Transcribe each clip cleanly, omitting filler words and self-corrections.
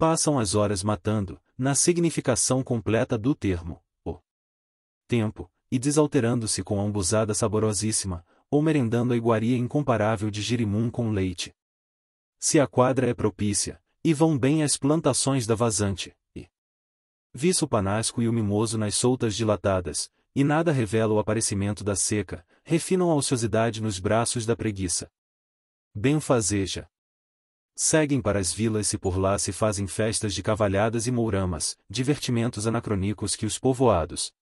Passam as horas matando, na significação completa do termo, o tempo, e desalterando-se com a umbuzada saborosíssima, ou merendando a iguaria incomparável de girimum com leite. Se a quadra é propícia, e vão bem as plantações da vazante, e viço o panasco e o mimoso nas soltas dilatadas, e nada revela o aparecimento da seca, refinam a ociosidade nos braços da preguiça. Benfazeja. Seguem para as vilas e por lá se fazem festas de cavalhadas e mouramas, divertimentos anacrônicos que os povoados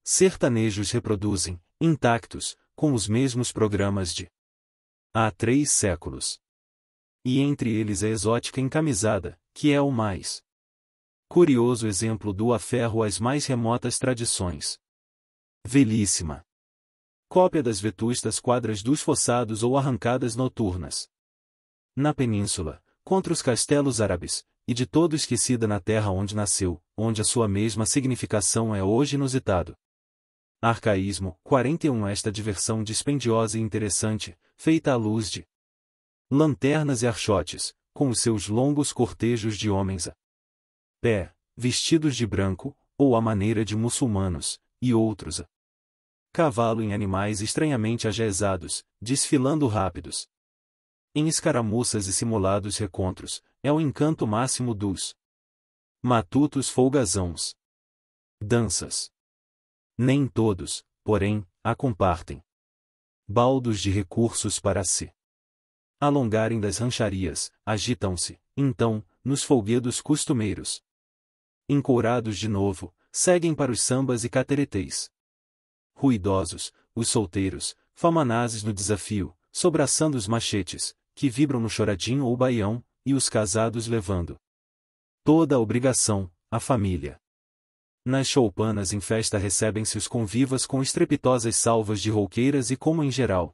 sertanejos reproduzem, intactos, com os mesmos programas de há 3 séculos. E entre eles a exótica encamisada, que é o mais curioso exemplo do aferro às mais remotas tradições. Velhíssima cópia das vetustas quadras dos fossados ou arrancadas noturnas. Na península, contra os castelos árabes, e de todo esquecida na terra onde nasceu, onde a sua mesma significação é hoje inusitado. Arcaísmo, 41. Esta diversão dispendiosa e interessante, feita à luz de lanternas e archotes, com os seus longos cortejos de homens a pé, vestidos de branco, ou à maneira de muçulmanos, e outros a cavalo em animais estranhamente ajaezados, desfilando rápidos em escaramuças e simulados recontros, é o encanto máximo dos matutos folgazãos. Danças. Nem todos, porém, a compartem. Baldos de recursos para se alongarem das rancharias, agitam-se, então, nos folguedos costumeiros. Encourados de novo, seguem para os sambas e cateretês. Ruidosos, os solteiros, famanazes no desafio, sobraçando os machetes, que vibram no choradinho ou baião, e os casados levando toda a obrigação, a família. Nas choupanas em festa recebem-se os convivas com estrepitosas salvas de rouqueiras e como em geral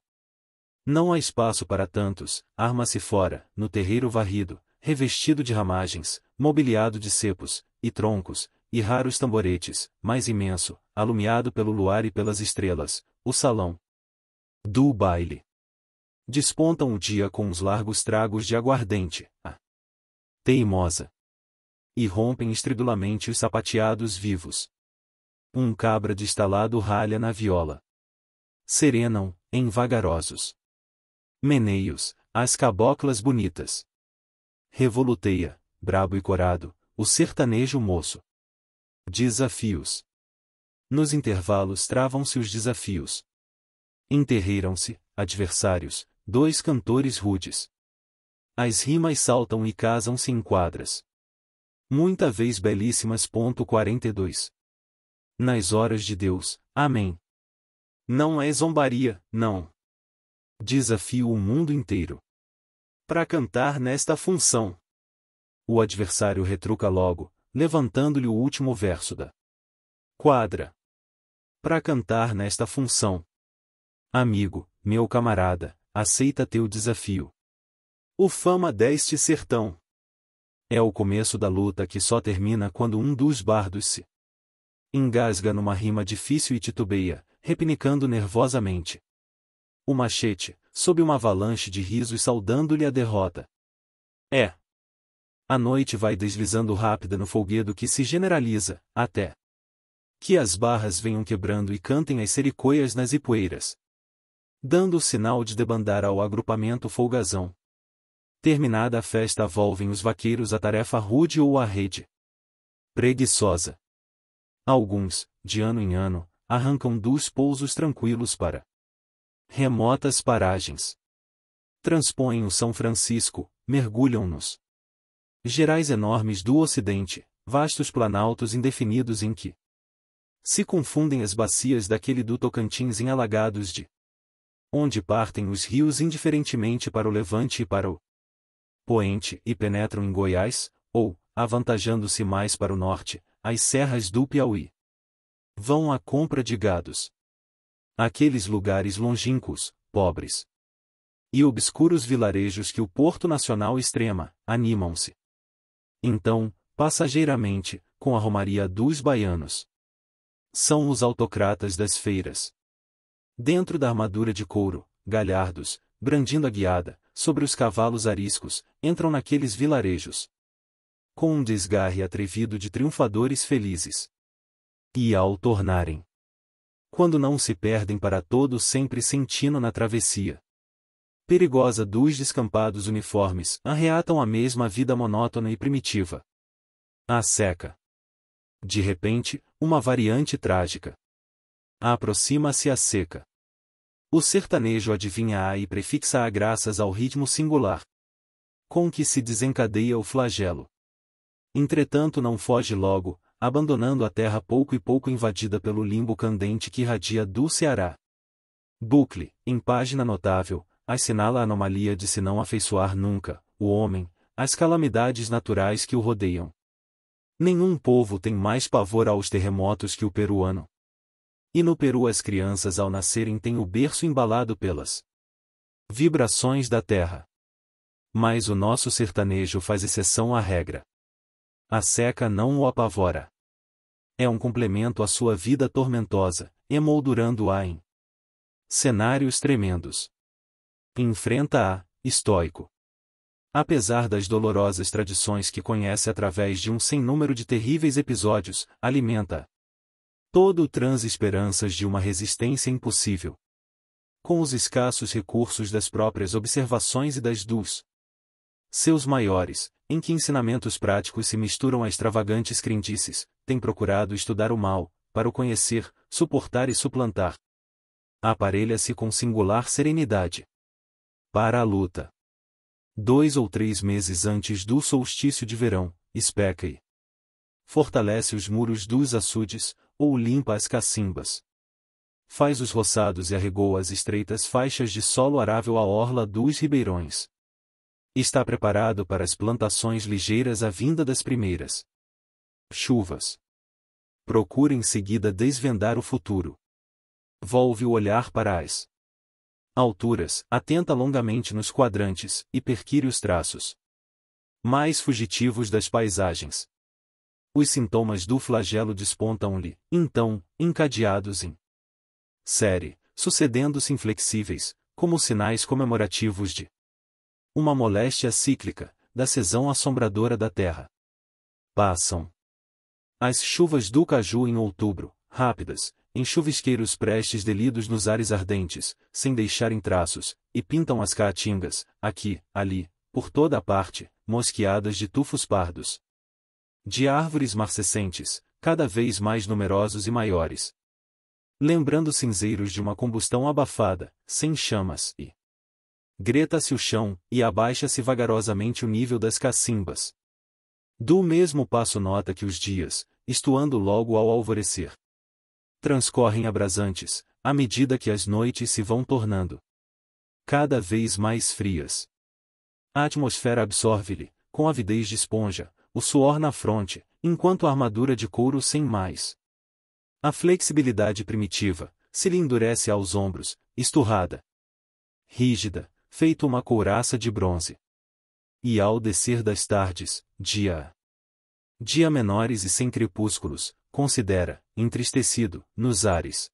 não há espaço para tantos, arma-se fora, no terreiro varrido, revestido de ramagens, mobiliado de cepos, e troncos, e raros tamboretes, mais imenso, alumiado pelo luar e pelas estrelas, o salão do baile. Despontam o dia com os largos tragos de aguardente, a teimosa. E rompem estridulamente os sapateados vivos. Um cabra de estalado ralha na viola. Serenam, em vagarosos meneios, as caboclas bonitas. Revoluteia, brabo e corado, o sertanejo moço. Desafios. Nos intervalos travam-se os desafios. Enterreiram-se, adversários, 2 cantores rudes. As rimas saltam e casam-se em quadras. Muita vez belíssimas. 42. Nas horas de Deus, amém. Não é zombaria, não. Desafio o mundo inteiro para cantar nesta função. O adversário retruca logo, levantando-lhe o último verso da quadra. Para cantar nesta função. Amigo, meu camarada, aceita teu desafio. O fama deste sertão. É o começo da luta que só termina quando um dos bardos se engasga numa rima difícil e titubeia, repinicando nervosamente o machete, sob uma avalanche de risos saudando-lhe a derrota. A noite vai deslizando rápida no folguedo que se generaliza, até que as barras venham quebrando e cantem as sericoias nas ipueiras, dando o sinal de debandar ao agrupamento folgazão. Terminada a festa volvem os vaqueiros à tarefa rude ou à rede preguiçosa. Alguns, de ano em ano, arrancam dos pousos tranquilos para remotas paragens. Transpõem o São Francisco, mergulham nos gerais enormes do Ocidente, vastos planaltos indefinidos em que se confundem as bacias daquele do Tocantins em alagados de onde partem os rios indiferentemente para o Levante e para o Poente e penetram em Goiás, ou, avantajando-se mais para o norte, as serras do Piauí. Vão à compra de gados. Aqueles lugares longínquos, pobres e obscuros vilarejos que o Porto Nacional extrema, animam-se. Então, passageiramente, com a romaria dos baianos. São os autocratas das feiras. Dentro da armadura de couro, galhardos, brandindo a guiada, sobre os cavalos ariscos, entram naqueles vilarejos. com um desgarre atrevido de triunfadores felizes. E ao tornarem, quando não se perdem para todo sempre sentindo na travessia perigosa dos descampados uniformes, arreatam a mesma vida monótona e primitiva. A seca. De repente, uma variante trágica. Aproxima-se a seca. O sertanejo adivinha-a e prefixa-a graças ao ritmo singular com que se desencadeia o flagelo. Entretanto não foge logo, abandonando a terra pouco e pouco invadida pelo limbo candente que irradia do Ceará. Bucle, em página notável, assinala a anomalia de se não afeiçoar nunca, o homem, às calamidades naturais que o rodeiam. Nenhum povo tem mais pavor aos terremotos que o peruano. E no Peru as crianças ao nascerem têm o berço embalado pelas vibrações da terra. Mas o nosso sertanejo faz exceção à regra. A seca não o apavora. É um complemento à sua vida tormentosa, emoldurando-a em cenários tremendos. Enfrenta-a, estoico. Apesar das dolorosas tradições que conhece através de um sem número de terríveis episódios, alimenta todo o transe esperanças de uma resistência impossível. Com os escassos recursos das próprias observações e das dos seus maiores, em que ensinamentos práticos se misturam a extravagantes crendices, tem procurado estudar o mal, para o conhecer, suportar e suplantar. Aparelha-se com singular serenidade para a luta. 2 ou 3 meses antes do solstício de verão, especa e fortalece os muros dos açudes, ou limpa as cacimbas. Faz os roçados e arregou as estreitas faixas de solo arável à orla dos ribeirões. Está preparado para as plantações ligeiras à vinda das primeiras chuvas. Procura em seguida desvendar o futuro. Volve o olhar para as alturas, atenta longamente nos quadrantes, e perquire os traços mais fugitivos das paisagens. Os sintomas do flagelo despontam-lhe, então, encadeados em série, sucedendo-se inflexíveis, como sinais comemorativos de uma moléstia cíclica, da sezão assombradora da terra. Passam as chuvas do caju em outubro, rápidas, em chuvisqueiros prestes delidos nos ares ardentes, sem deixarem traços, e pintam as caatingas, aqui, ali, por toda a parte, mosqueadas de tufos pardos. De árvores marcescentes, cada vez mais numerosos e maiores. Lembrando cinzeiros de uma combustão abafada, sem chamas, e greta-se o chão, e abaixa-se vagarosamente o nível das cacimbas. Do mesmo passo nota que os dias, estuando logo ao alvorecer, transcorrem abrasantes, à medida que as noites se vão tornando cada vez mais frias. A atmosfera absorve-lhe, com avidez de esponja, o suor na fronte, enquanto a armadura de couro sem mais a flexibilidade primitiva, se lhe endurece aos ombros, esturrada, rígida, feito uma couraça de bronze. E ao descer das tardes, dia menores e sem crepúsculos, considera, entristecido, nos ares,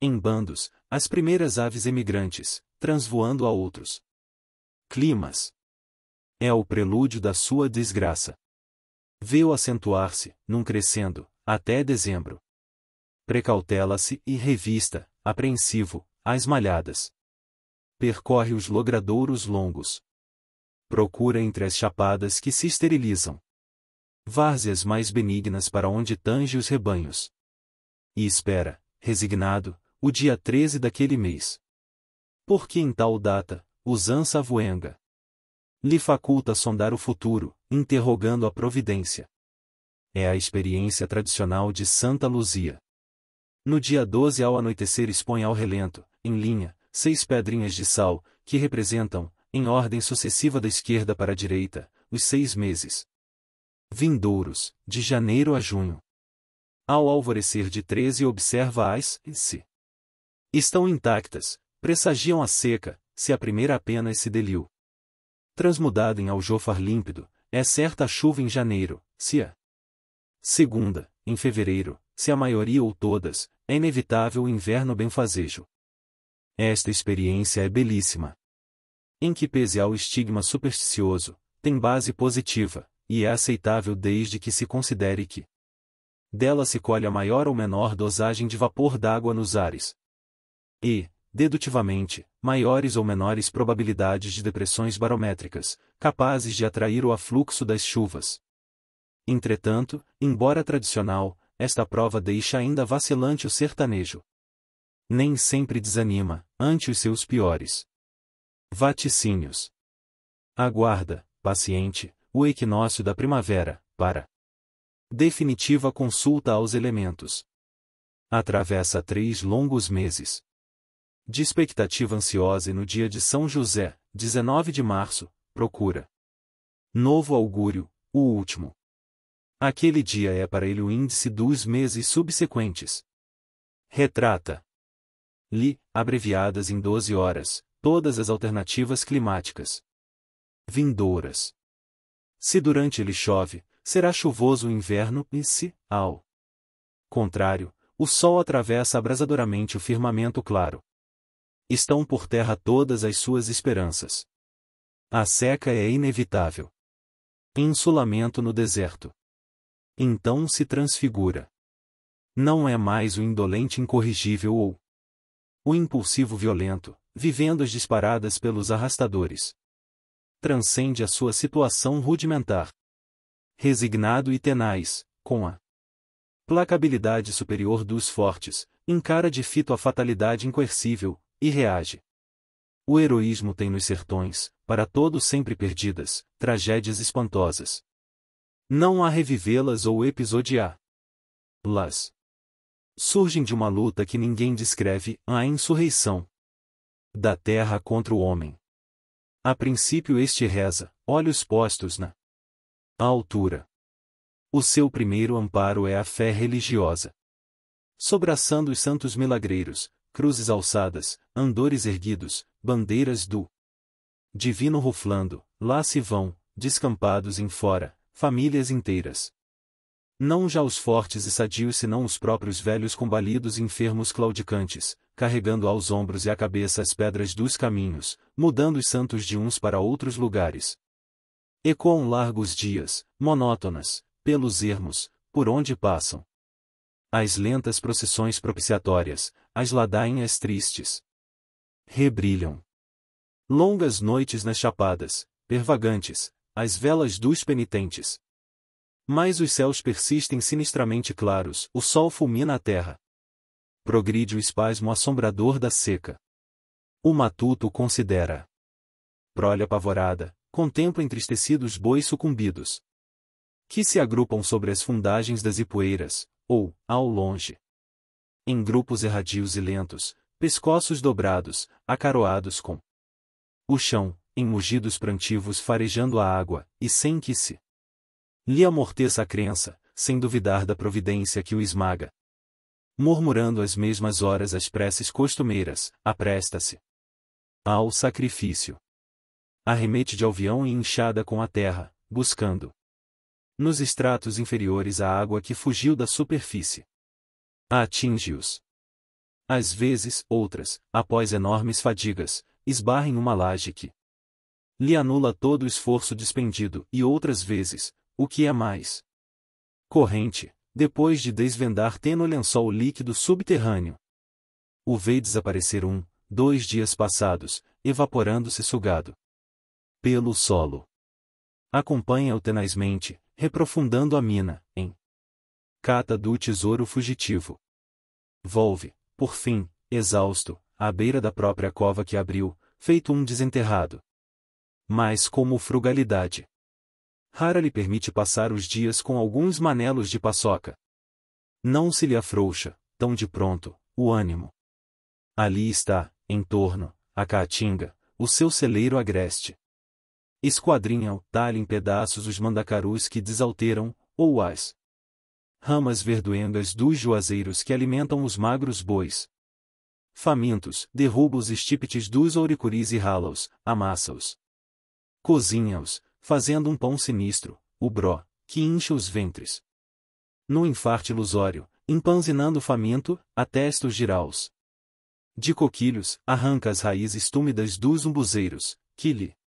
em bandos, as primeiras aves emigrantes, transvoando a outros climas. É o prelúdio da sua desgraça. Vê-o acentuar-se, num crescendo, até dezembro. Precautela-se e revista, apreensivo, as malhadas. Percorre os logradouros longos. Procura entre as chapadas que se esterilizam várzeas mais benignas para onde tange os rebanhos. E espera, resignado, o dia 13 daquele mês. Porque em tal data, usança avoenga lhe faculta sondar o futuro, interrogando a providência. É a experiência tradicional de Santa Luzia. No dia 12 ao anoitecer expõe ao relento, em linha, 6 pedrinhas de sal, que representam, em ordem sucessiva da esquerda para a direita, os 6 meses vindouros, de janeiro a junho. Ao alvorecer de 13 observa as, se estão intactas, pressagiam a seca, se a primeira apenas se deliu transmudada em aljofar límpido, é certa a chuva em janeiro, se a segunda, em fevereiro, se a maioria ou todas, é inevitável o inverno benfazejo. Esta experiência é belíssima. Em que pese ao estigma supersticioso, tem base positiva, e é aceitável desde que se considere que dela se colhe a maior ou menor dosagem de vapor d'água nos ares. E, dedutivamente, maiores ou menores probabilidades de depressões barométricas, capazes de atrair o afluxo das chuvas. Entretanto, embora tradicional, esta prova deixa ainda vacilante o sertanejo. Nem sempre desanima, ante os seus piores vaticínios. Aguarda, paciente, o equinócio da primavera, para definitiva consulta aos elementos. Atravessa 3 longos meses de expectativa ansiosa e no dia de São José, 19 de março, procura novo augúrio, o último. Aquele dia é para ele o índice dos meses subsequentes. Retrata-lhe, abreviadas em 12 horas, todas as alternativas climáticas vindouras. Se durante ele chove, será chuvoso o inverno e se, ao contrário, o sol atravessa abrasadoramente o firmamento claro. Estão por terra todas as suas esperanças. A seca é inevitável. Insulamento no deserto. Então se transfigura. Não é mais o indolente incorrigível ou o impulsivo violento, vivendo as disparadas pelos arrastadores. Transcende a sua situação rudimentar. Resignado e tenaz, com a placabilidade superior dos fortes, encara de fito a fatalidade incoercível, e reage. O heroísmo tem nos sertões, para todo sempre perdidas, tragédias espantosas. Não há revivê-las ou episodiá-las. Surgem de uma luta que ninguém descreve, a insurreição da terra contra o homem. A princípio este reza, olhos postos na altura. O seu primeiro amparo é a fé religiosa. Sobraçando os santos milagreiros, cruzes alçadas, andores erguidos, bandeiras do divino ruflando, lá se vão, descampados em fora, famílias inteiras. Não já os fortes e sadios senão os próprios velhos combalidos e enfermos claudicantes, carregando aos ombros e à cabeça as pedras dos caminhos, mudando os santos de uns para outros lugares. Ecoam largos dias, monótonas, pelos ermos, por onde passam as lentas procissões propiciatórias, as ladainhas tristes rebrilham. Longas noites nas chapadas, pervagantes, as velas dos penitentes. Mas os céus persistem sinistramente claros, o sol fulmina a terra. Progride o espasmo assombrador da seca. O matuto considera. Prole apavorada, contempla entristecidos bois sucumbidos, que se agrupam sobre as fundagens das ipueiras, ou, ao longe, em grupos erradios e lentos, pescoços dobrados, acaroados com o chão, em mugidos prantivos farejando a água, e sem que se lhe amorteça a crença, sem duvidar da providência que o esmaga. Murmurando às mesmas horas as preces costumeiras, apresta-se ao sacrifício. Arremete de alvião e enxada com a terra, buscando nos estratos inferiores a água que fugiu da superfície. Atinge-os. Às vezes, outras, após enormes fadigas, esbarra em uma laje que lhe anula todo o esforço despendido, e outras vezes, o que é mais corrente, depois de desvendar tênue lençol líquido subterrâneo, o vê desaparecer 2 dias passados, evaporando-se sugado pelo solo. Acompanha-o tenazmente, reprofundando a mina, em cata do tesouro fugitivo. Volve, por fim, exausto, à beira da própria cova que abriu, feito um desenterrado. Mas como frugalidade rara lhe permite passar os dias com alguns manelos de paçoca. Não se lhe afrouxa, tão de pronto, o ânimo. Ali está, em torno, a caatinga, o seu celeiro agreste. Esquadrinha ou talha em pedaços os mandacarus que desalteram, ou as ramas verdoengas dos juazeiros que alimentam os magros bois. Famintos, derruba os estípites dos ouricuris e rala-os, amassa-os. Cozinha-os, fazendo um pão sinistro, o bró, que incha os ventres. No infarte ilusório, empanzinando o faminto, atesta os jiraus de coquilhos, arranca as raízes túmidas dos umbuzeiros, que lhe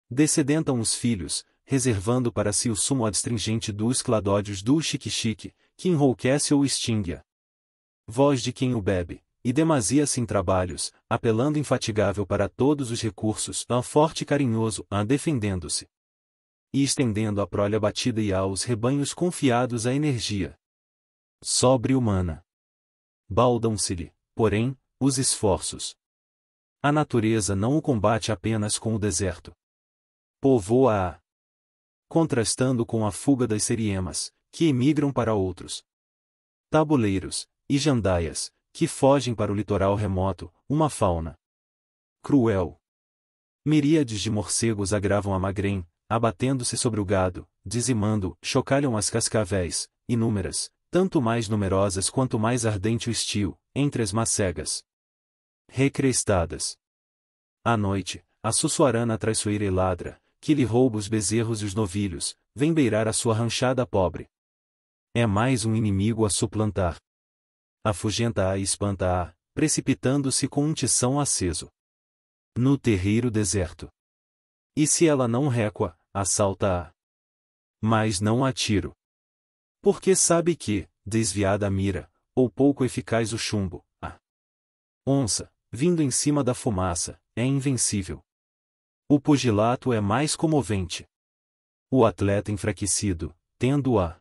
dessedentam os filhos, reservando para si o sumo adstringente dos cladódios do xique-xique, que enrouquece ou extingue-a voz de quem o bebe, e demasia-se em trabalhos, apelando infatigável para todos os recursos, forte e carinhoso, defendendo-se e estendendo a prole abatida e aos rebanhos confiados a energia sobre humana. Baldam-se-lhe, porém, os esforços. A natureza não o combate apenas com o deserto. Povoa-a, contrastando com a fuga das seriemas, que emigram para outros tabuleiros, e jandaias, que fogem para o litoral remoto, uma fauna cruel. Miríades de morcegos agravam a magrém, abatendo-se sobre o gado, dizimando, chocalham as cascavéis, inúmeras, tanto mais numerosas quanto mais ardente o estio, entre as macegas recrestadas. À noite, a sussuarana traiçoeira e ladra, que lhe rouba os bezerros e os novilhos, vem beirar a sua ranchada pobre. É mais um inimigo a suplantar. Afugenta-a e espanta-a, precipitando-se com um tição aceso no terreiro deserto. E se ela não recua, assalta-a. Mas não a tiro. Porque sabe que, desviada a mira, ou pouco eficaz o chumbo, a onça, vindo em cima da fumaça, é invencível. O pugilato é mais comovente. O atleta enfraquecido, tendo a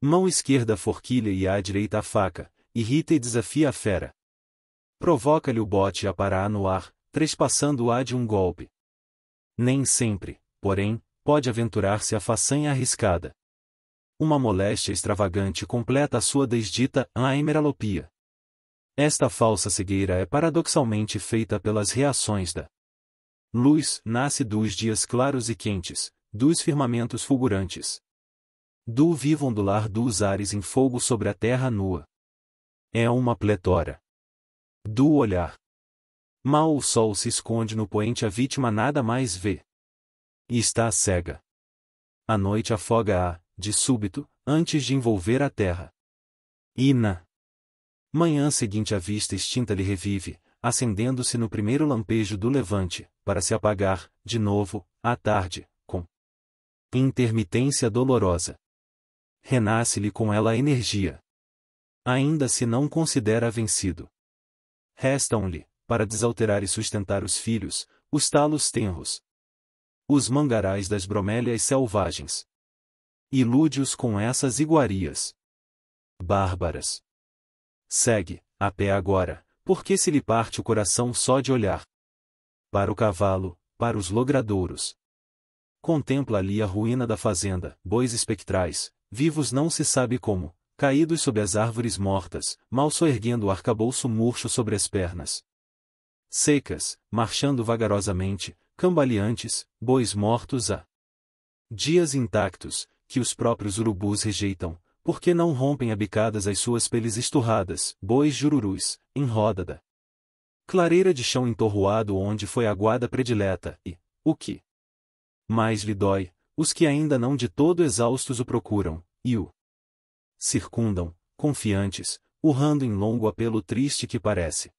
mão esquerda a forquilha e à direita a faca, irrita e desafia a fera. Provoca-lhe o bote a parar no ar, trespassando-a de um golpe. Nem sempre, porém, pode aventurar-se a façanha arriscada. Uma moléstia extravagante completa a sua desdita hemeralopia. Esta falsa cegueira é paradoxalmente feita pelas reações da luz, nasce dos dias claros e quentes, dos firmamentos fulgurantes, do vivo ondular dos ares em fogo sobre a terra nua. É uma pletora do olhar. Mal o sol se esconde no poente, a vítima nada mais vê. E está cega. A noite afoga-a, de súbito, antes de envolver a terra. E na manhã seguinte a vista extinta lhe revive, acendendo-se no primeiro lampejo do levante, para se apagar, de novo, à tarde, com intermitência dolorosa. Renasce-lhe com ela a energia. Ainda se não considera vencido. Restam-lhe, para desalterar e sustentar os filhos, os talos tenros, os mangarais das bromélias selvagens. Ilude-os com essas iguarias bárbaras. Segue, a pé agora, porque se lhe parte o coração só de olhar para o cavalo, para os logradouros. Contempla ali a ruína da fazenda, bois espectrais, vivos não se sabe como, caídos sob as árvores mortas, mal soerguendo o arcabouço murcho sobre as pernas secas, marchando vagarosamente, cambaleantes, bois mortos há dias intactos, que os próprios urubus rejeitam, porque não rompem a bicadas as suas peles esturradas, bois jururus, em roda da clareira de chão entorroado onde foi a guarda predileta, e, o que mais lhe dói, os que ainda não de todo exaustos o procuram, e o circundam, confiantes, urrando em longo apelo triste que parece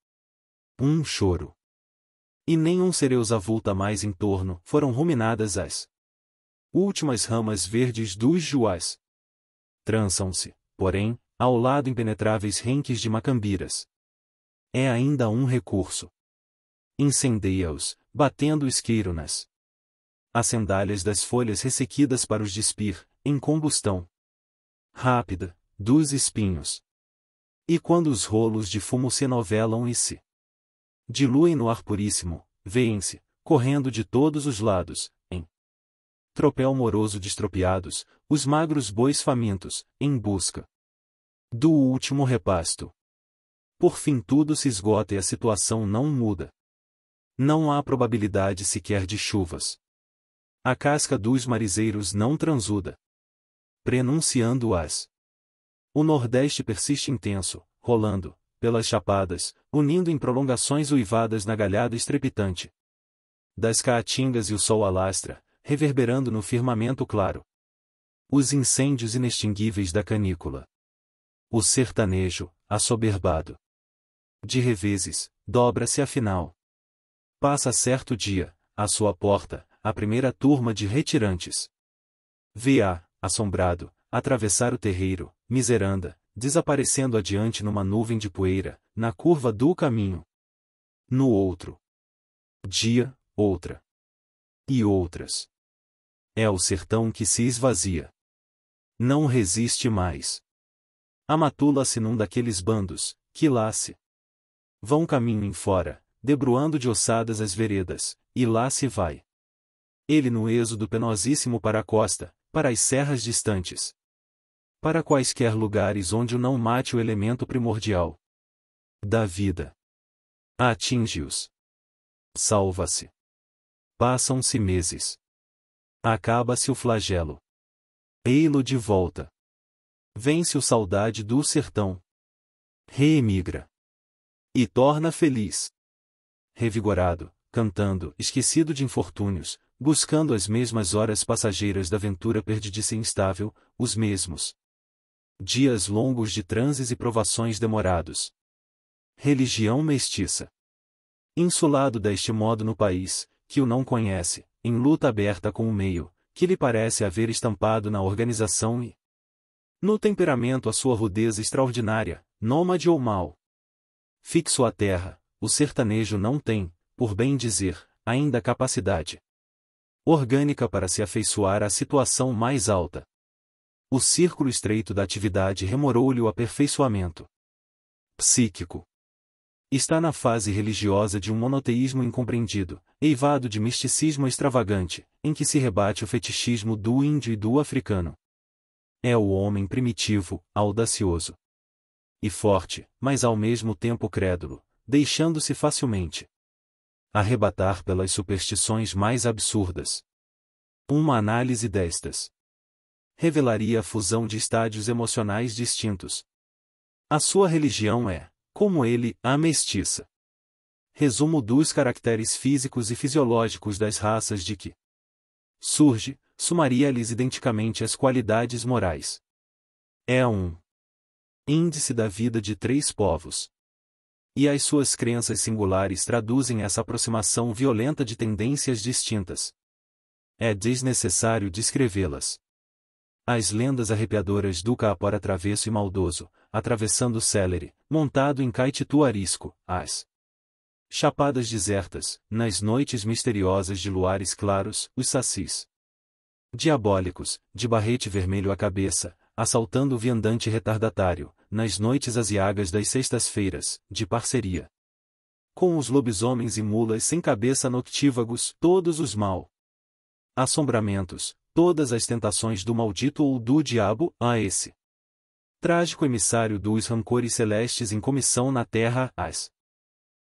um choro. E nenhum cereus avulta mais em torno, foram ruminadas as últimas ramas verdes dos juás. Trançam-se, porém, ao lado impenetráveis renques de macambiras. É ainda um recurso. Incendeia-os, batendo o isqueiro nas acendalhas das folhas ressequidas para os despir, em combustão rápida, dos espinhos. E quando os rolos de fumo se novelam e se diluem no ar puríssimo, vêem-se, correndo de todos os lados, em tropel moroso de estropiados, os magros bois famintos, em busca do último repasto. Por fim tudo se esgota e a situação não muda. Não há probabilidade sequer de chuvas. A casca dos marizeiros não transuda, prenunciando-as. O Nordeste persiste intenso, rolando, pelas chapadas, unindo em prolongações uivadas na galhada estrepitante das caatingas, e o sol alastra, reverberando no firmamento claro os incêndios inextinguíveis da canícula. O sertanejo, assoberbado de reveses, dobra-se afinal. Passa certo dia, à sua porta, a primeira turma de retirantes. Vê-a, assombrado, atravessar o terreiro, miseranda, desaparecendo adiante numa nuvem de poeira, na curva do caminho. No outro dia, outra. E outras. É o sertão que se esvazia. Não resiste mais. Amatula-se num daqueles bandos, que lá se vão caminho em fora, debruando de ossadas as veredas, e lá se vai. Ele no êxodo penosíssimo para a costa, para as serras distantes. Para quaisquer lugares onde o não mate o elemento primordial da vida. Atinge-os. Salva-se. Passam-se meses. Acaba-se o flagelo. Ei-lo de volta. Vence o saudade do sertão. Reemigra. E torna feliz. Revigorado, cantando, esquecido de infortúnios, buscando as mesmas horas passageiras da aventura perdidiça e instável, os mesmos dias longos de transes e provações demorados. Religião mestiça. Insulado deste modo no país, que o não conhece, em luta aberta com o meio, que lhe parece haver estampado na organização e no temperamento a sua rudeza extraordinária, nômade ou mau. Fixo à terra, o sertanejo não tem, por bem dizer, ainda capacidade orgânica para se afeiçoar à situação mais alta. O círculo estreito da atividade remorou-lhe o aperfeiçoamento psíquico. Está na fase religiosa de um monoteísmo incompreendido, eivado de misticismo extravagante, em que se rebate o fetichismo do índio e do africano. É o homem primitivo, audacioso e forte, mas ao mesmo tempo crédulo, deixando-se facilmente arrebatar pelas superstições mais absurdas. Uma análise destas revelaria a fusão de estádios emocionais distintos. A sua religião é, como ele, a mestiça. Resumo dos caracteres físicos e fisiológicos das raças de que surge, sumaria-lhes identicamente as qualidades morais. É um índice da vida de três povos. E as suas crenças singulares traduzem essa aproximação violenta de tendências distintas. É desnecessário descrevê-las. As lendas arrepiadoras do Caapora travesso e maldoso, atravessando o Célere, montado em Caititu arisco, as chapadas desertas, nas noites misteriosas de luares claros, os sacis diabólicos, de barrete vermelho à cabeça, assaltando o viandante retardatário, nas noites aziagas das sextas-feiras, de parceria com os lobisomens e mulas sem cabeça noctívagos, todos os mal assombramentos, todas as tentações do maldito ou do diabo, a esse trágico emissário dos rancores celestes em comissão na terra, as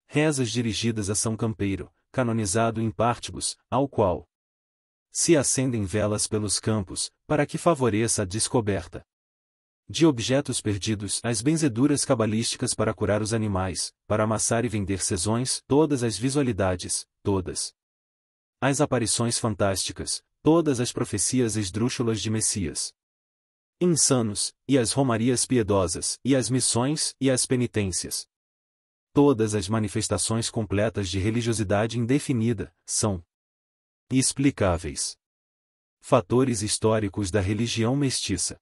rezas dirigidas a São Campeiro, canonizado em Pártibus, ao qual se acendem velas pelos campos, para que favoreça a descoberta de objetos perdidos, as benzeduras cabalísticas para curar os animais, para amassar e vender sezões, todas as visualidades, todas as aparições fantásticas, todas as profecias esdrúxulas de Messias insanos, e as romarias piedosas, e as missões, e as penitências. Todas as manifestações completas de religiosidade indefinida, são explicáveis fatores históricos da religião mestiça.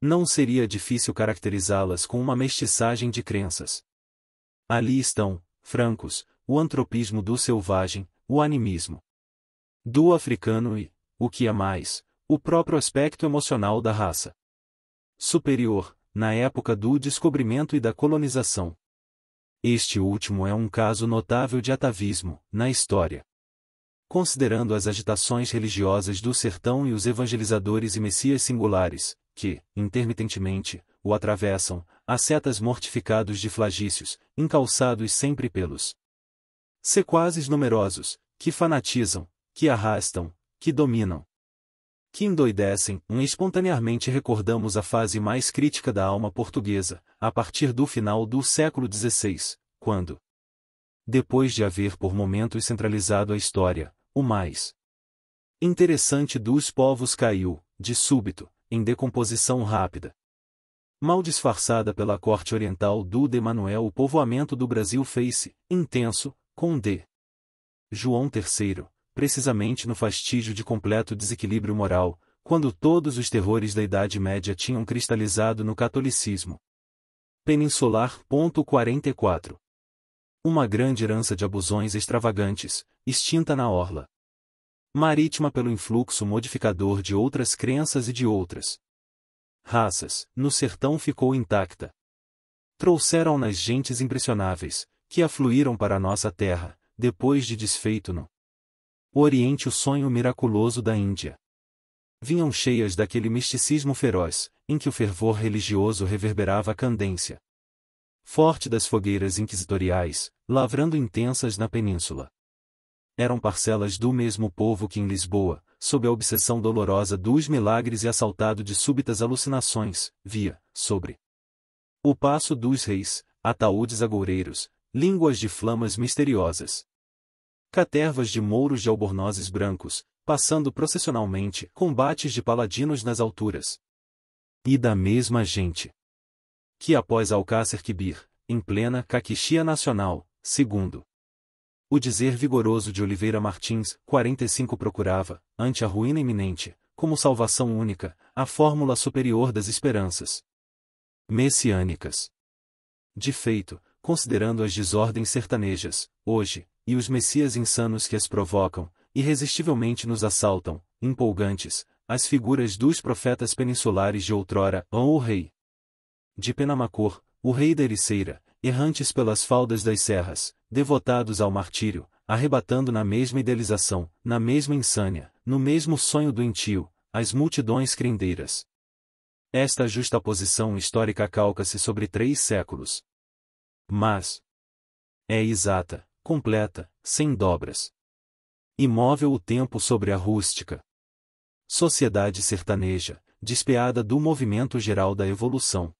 Não seria difícil caracterizá-las com uma mestiçagem de crenças. Ali estão, francos, o antropismo do selvagem, o animismo do africano e, o que é mais, o próprio aspecto emocional da raça superior, na época do descobrimento e da colonização. Este último é um caso notável de atavismo, na história. Considerando as agitações religiosas do sertão e os evangelizadores e messias singulares, que, intermitentemente, o atravessam, ascetas mortificados de flagícios, encalçados sempre pelos sequazes numerosos, que fanatizam, que arrastam, que dominam, que endoidecem, espontaneamente recordamos a fase mais crítica da alma portuguesa, a partir do final do século XVI, quando, depois de haver por momentos centralizado a história, o mais interessante dos povos caiu, de súbito, em decomposição rápida. Mal disfarçada pela corte oriental do de Manuel, o povoamento do Brasil fez-se, intenso, com D. João III, precisamente no fastígio de completo desequilíbrio moral, quando todos os terrores da Idade Média tinham cristalizado no catolicismo. Peninsular. 44. Uma grande herança de abusões extravagantes, extinta na orla marítima pelo influxo modificador de outras crenças e de outras raças, no sertão ficou intacta. Trouxeram-nas gentes impressionáveis, que afluíram para a nossa terra, depois de desfeito no Oriente o sonho miraculoso da Índia. Vinham cheias daquele misticismo feroz, em que o fervor religioso reverberava a candência forte das fogueiras inquisitoriais, lavrando intensas na península. Eram parcelas do mesmo povo que em Lisboa, sob a obsessão dolorosa dos milagres e assaltado de súbitas alucinações, via, sobre o passo dos reis, ataúdes agoureiros, línguas de flamas misteriosas, catervas de mouros de albornozes brancos, passando processionalmente, combates de paladinos nas alturas. E da mesma gente que após Alcácer Quibir, em plena caquixia nacional, segundo o dizer vigoroso de Oliveira Martins, 45 procurava, ante a ruína iminente, como salvação única, a fórmula superior das esperanças messiânicas. De feito, considerando as desordens sertanejas, hoje, e os messias insanos que as provocam, irresistivelmente nos assaltam, empolgantes, as figuras dos profetas peninsulares de outrora, o rei de Penamacor, o rei da Ericeira, errantes pelas faldas das serras, devotados ao martírio, arrebatando na mesma idealização, na mesma insânia, no mesmo sonho doentio, as multidões crendeiras. Esta justaposição histórica calca-se sobre 3 séculos. Mas é exata, completa, sem dobras. Imóvel o tempo sobre a rústica sociedade sertaneja, despeada do movimento geral da evolução.